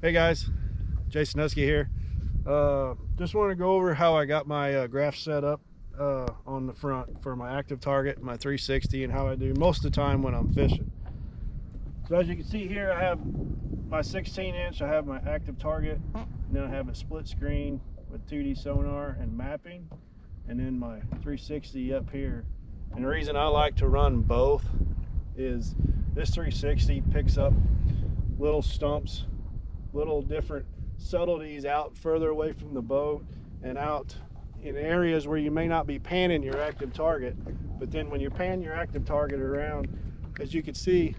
Hey guys, Jason Husky here. Just want to go over how I got my graph set up on the front for my active target, my 360, and how I do most of the time when I'm fishing. So as you can see here, I have my 16-inch, I have my active target, and then I have a split screen with 2D sonar and mapping, and then my 360 up here. And the reason I like to run both is this 360 picks up little stumps, little different subtleties out further away from the boat and out in areas where you may not be panning your active target, but then when you pan your active target around, as you can see,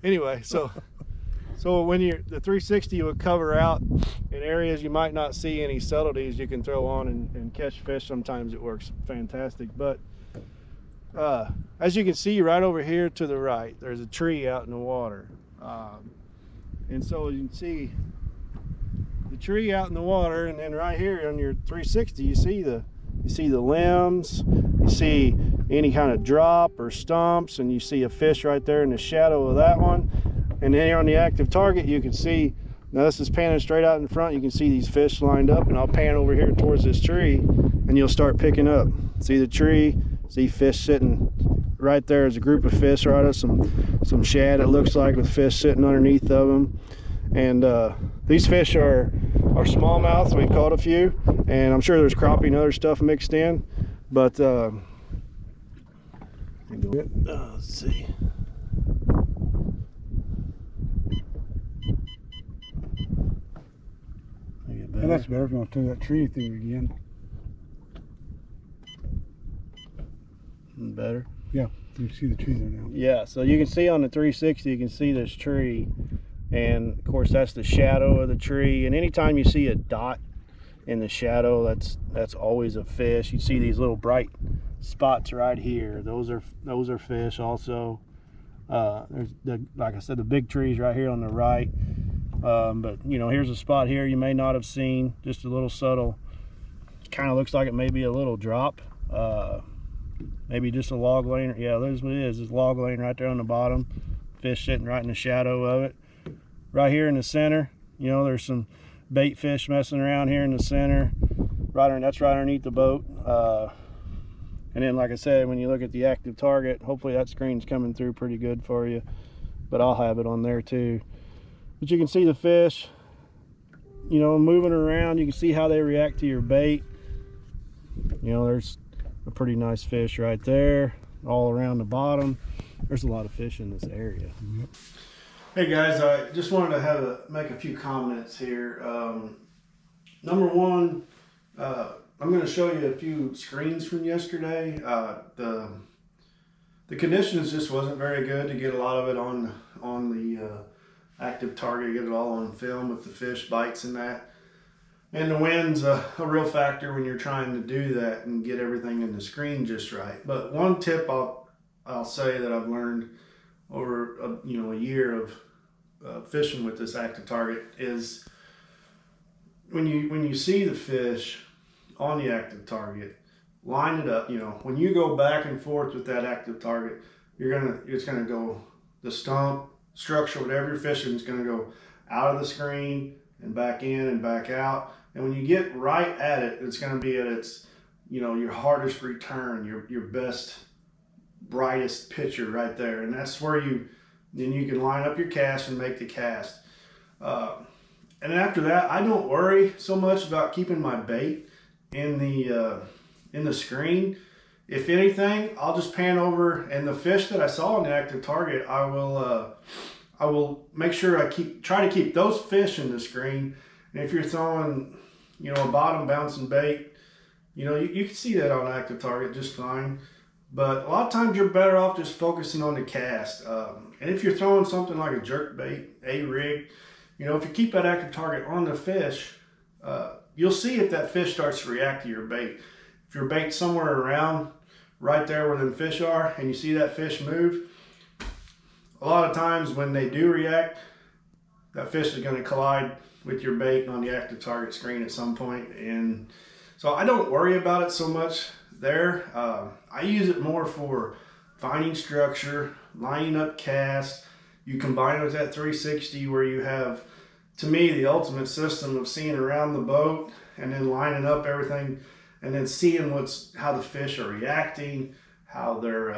anyway, so when the 360 will cover out in areas you might not see any subtleties, you can throw on and catch fish. Sometimes it works fantastic, but as you can see right over here to the right, there's a tree out in the water. And so you can see the tree out in the water, and then right here on your 360 you see the limbs, you see any kind of drop or stumps, and you see a fish right there in the shadow of that one. And then here on the active target you can see, now this is panning straight out in front, you can see these fish lined up, and I'll pan over here towards this tree and you'll start picking up. See the tree, see fish sitting right there. There's a group of fish, right? Some shad, it looks like, with fish sitting underneath of them. And these fish are smallmouth. We've caught a few, and I'm sure there's crappie and other stuff mixed in, but let's see. And that's better if you want to do that tree thing again. Better? Yeah, you see the tree there now. Yeah, so you can see on the 360, you can see this tree, and of course that's the shadow of the tree. And anytime you see a dot in the shadow, that's always a fish. You see these little bright spots right here, those are fish also. There's like I said, the big trees right here on the right. But you know, here's a spot here you may not have seen, just a little subtle, kind of looks like it may be a little drop, maybe just a log laying. Yeah, that's what it is. It's log laying right there on the bottom, fish sitting right in the shadow of it. Right here in the center, you know, there's some bait fish messing around here in the center, that's right underneath the boat. And then, like I said, when you look at the active target, hopefully that screen's coming through pretty good for you, but I'll have it on there too. But you can see the fish, you know, moving around. You can see how they react to your bait. You know, there's a pretty nice fish right there, all around the bottom. There's a lot of fish in this area. Hey guys, I just wanted to make a few comments here. Number one, I'm going to show you a few screens from yesterday. The conditions just wasn't very good to get a lot of it on the active target, get it all on film with the fish bites and that. And the wind's a real factor when you're trying to do that and get everything in the screen just right. But one tip I'll say that I've learned over a year of fishing with this active target is when you see the fish on the active target, line it up. You know, when you go back and forth with that active target, it's gonna go, the stump, structure, whatever you're fishing, is going to go out of the screen and back in and back out. And when you get right at it, it's going to be at its, you know, your hardest return, your best, brightest picture right there. And that's where then you can line up your cast and make the cast. And after that, I don't worry so much about keeping my bait in the screen. If anything, I'll just pan over, and the fish that I saw on the active target, I will make sure I try to keep those fish in the screen. And if you're throwing, you know, a bottom bouncing bait, you know, you can see that on active target just fine. But a lot of times you're better off just focusing on the cast. And if you're throwing something like a jerk bait, a rig, you know, if you keep that active target on the fish, you'll see if that fish starts to react to your bait. If your bait's somewhere around right there where them fish are, and you see that fish move, a lot of times when they do react, that fish is going to collide with your bait on the active target screen at some point. And so I don't worry about it so much there. I use it more for finding structure, lining up cast, you combine it with that 360 where you have, to me, the ultimate system of seeing around the boat and then lining up everything and then seeing how the fish are reacting, how they're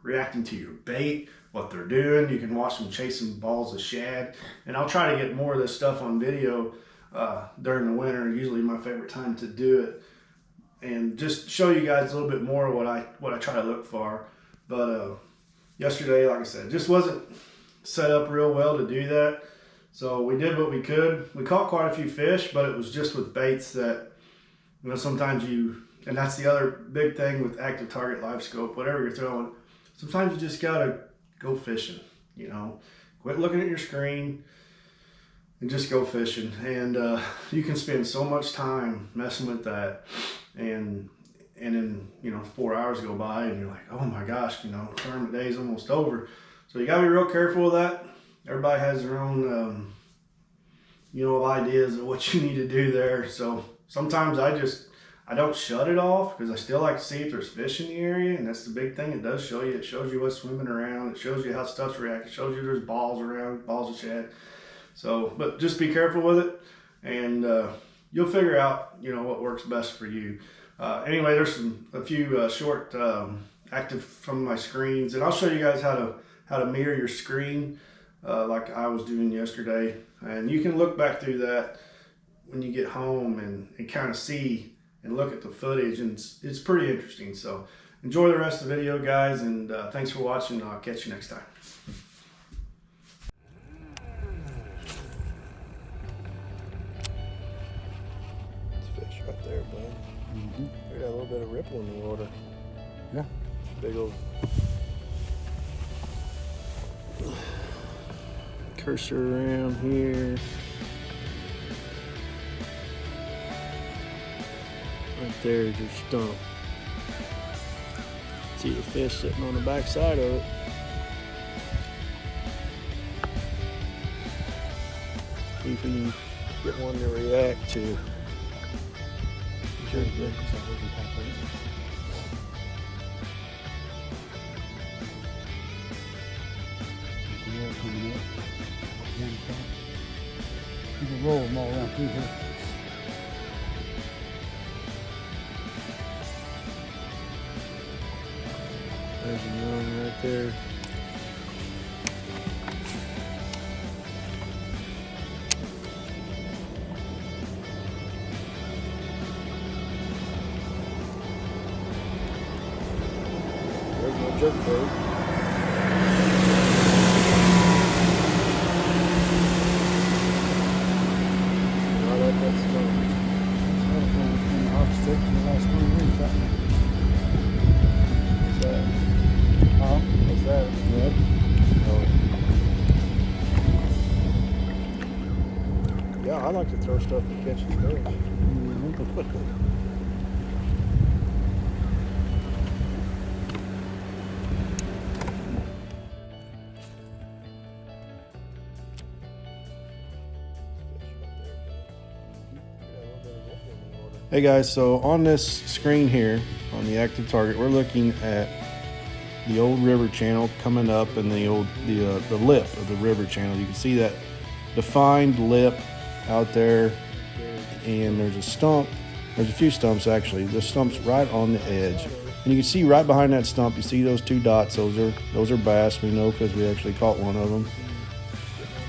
reacting to your bait, what they're doing. You can watch them chasing balls of shad. And I'll try to get more of this stuff on video during the winter, usually my favorite time to do it, and just show you guys a little bit more of what I try to look for. But yesterday, like I said, just wasn't set up real well to do that. So we did what we could. We caught quite a few fish, but it was just with baits that, you know, sometimes and that's the other big thing with active target, live scope, whatever you're throwing, sometimes you just gotta go fishing, you know. Quit looking at your screen and just go fishing. And you can spend so much time messing with that, and then, you know, 4 hours go by and you're like, oh my gosh, you know, tournament day's almost over. So you gotta be real careful with that. Everybody has their own, you know, ideas of what you need to do there. So sometimes I don't shut it off because I still like to see if there's fish in the area, and that's the big thing. It does show you. It shows you what's swimming around. It shows you how stuff's reacting. It shows you there's balls around, balls of shad. So, but just be careful with it, and you'll figure out, you know, what works best for you. Anyway, there's a few short active from my screens, and I'll show you guys how to mirror your screen like I was doing yesterday. And you can look back through that when you get home and kind of see and look at the footage, and it's pretty interesting. So enjoy the rest of the video, guys, and thanks for watching. I'll catch you next time. Fish right there, bud. Mm-hmm. We got a little bit of ripple in the water. Yeah. Big old cursor around here. Right there is your stump. See the fish sitting on the back side of it. See if we can get one to react to. Sure, good. You can roll them all around through here. There's a young right there. There's my jerkbait. Yeah, I like to throw stuff that catches fish. Hey guys, so on this screen here, on the active target, we're looking at the old river channel coming up and the lip of the river channel. You can see that defined lip out there, and there's a stump. There's a few stumps actually. The stump's right on the edge, and you can see right behind that stump, you see those two dots. Those are bass. We know because we actually caught one of them.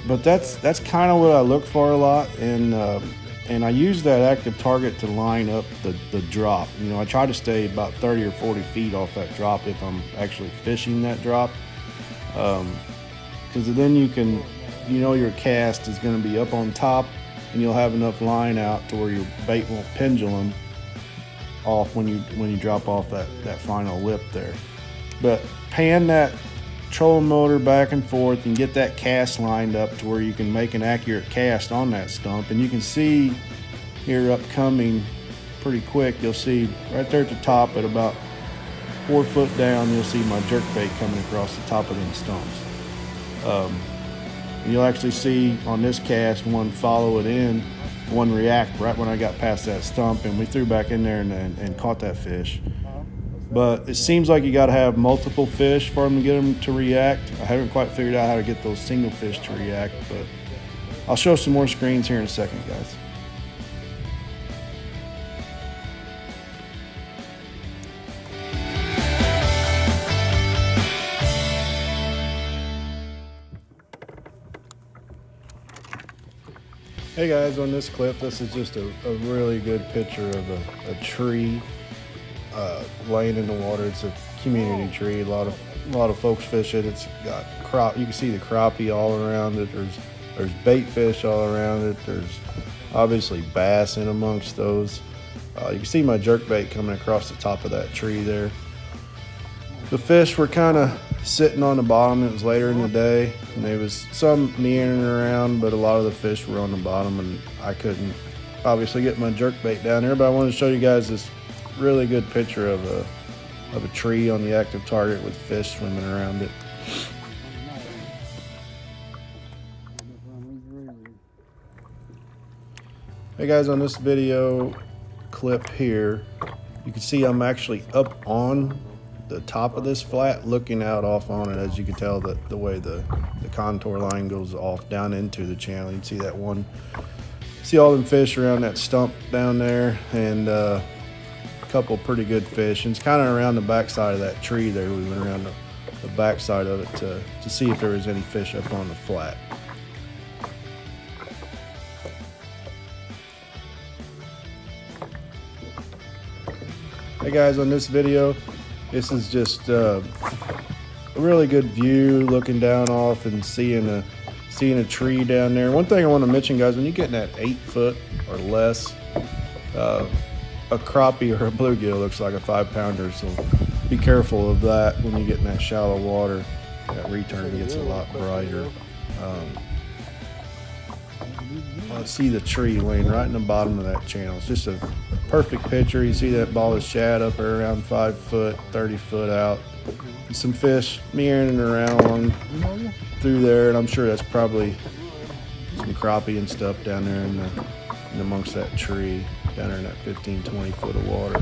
But that's kind of what I look for a lot, and I use that active target to line up the drop. You know, I try to stay about 30 or 40 feet off that drop if I'm actually fishing that drop, because then you know your cast is going to be up on top, and you'll have enough line out to where your bait won't pendulum off when you drop off that final lip there. But pan that trolling motor back and forth and get that cast lined up to where you can make an accurate cast on that stump. And you can see here upcoming pretty quick, you'll see right there at the top at about 4 foot down, you'll see my jerkbait coming across the top of them stumps. And you'll actually see on this cast one follow it in, one react right when I got past that stump, and we threw back in there and caught that fish. but it seems like you got to have multiple fish for them to get them to react. I haven't quite figured out how to get those single fish to react, but I'll show some more screens here in a second, guys. Hey guys, on this clip, this is just a really good picture of a tree laying in the water. It's a community tree. A lot of folks fish it. It's got crop. You can see the crappie all around it. There's bait fish all around it. There's obviously bass in amongst those. You can see my jerkbait coming across the top of that tree there. The fish were kind of sitting on the bottom. It was later in the day, and there was some meandering around, but a lot of the fish were on the bottom, and I couldn't obviously get my jerkbait down there. But I wanted to show you guys this really good picture of a tree on the active target with fish swimming around it. Hey guys, on this video clip here, you can see I'm actually up on the top of this flat looking out off on it. As you can tell, the way the contour line goes off down into the channel. You can see that one, see all them fish around that stump down there, and a couple pretty good fish. And it's kind of around the backside of that tree there. We went around the backside of it to see if there was any fish up on the flat. Hey guys, on this video, this is just a really good view, looking down off and seeing a tree down there. One thing I want to mention, guys, when you get in that 8 foot or less, a crappie or a bluegill looks like a 5-pounder, so be careful of that when you get in that shallow water. That return gets a lot brighter. I see the tree laying right in the bottom of that channel. It's just a perfect picture. You see that ball of shad up there around 5 foot, 30 foot out. And some fish meandering around through there, and I'm sure that's probably some crappie and stuff down there in amongst that tree, down there in that 15-20 foot of water.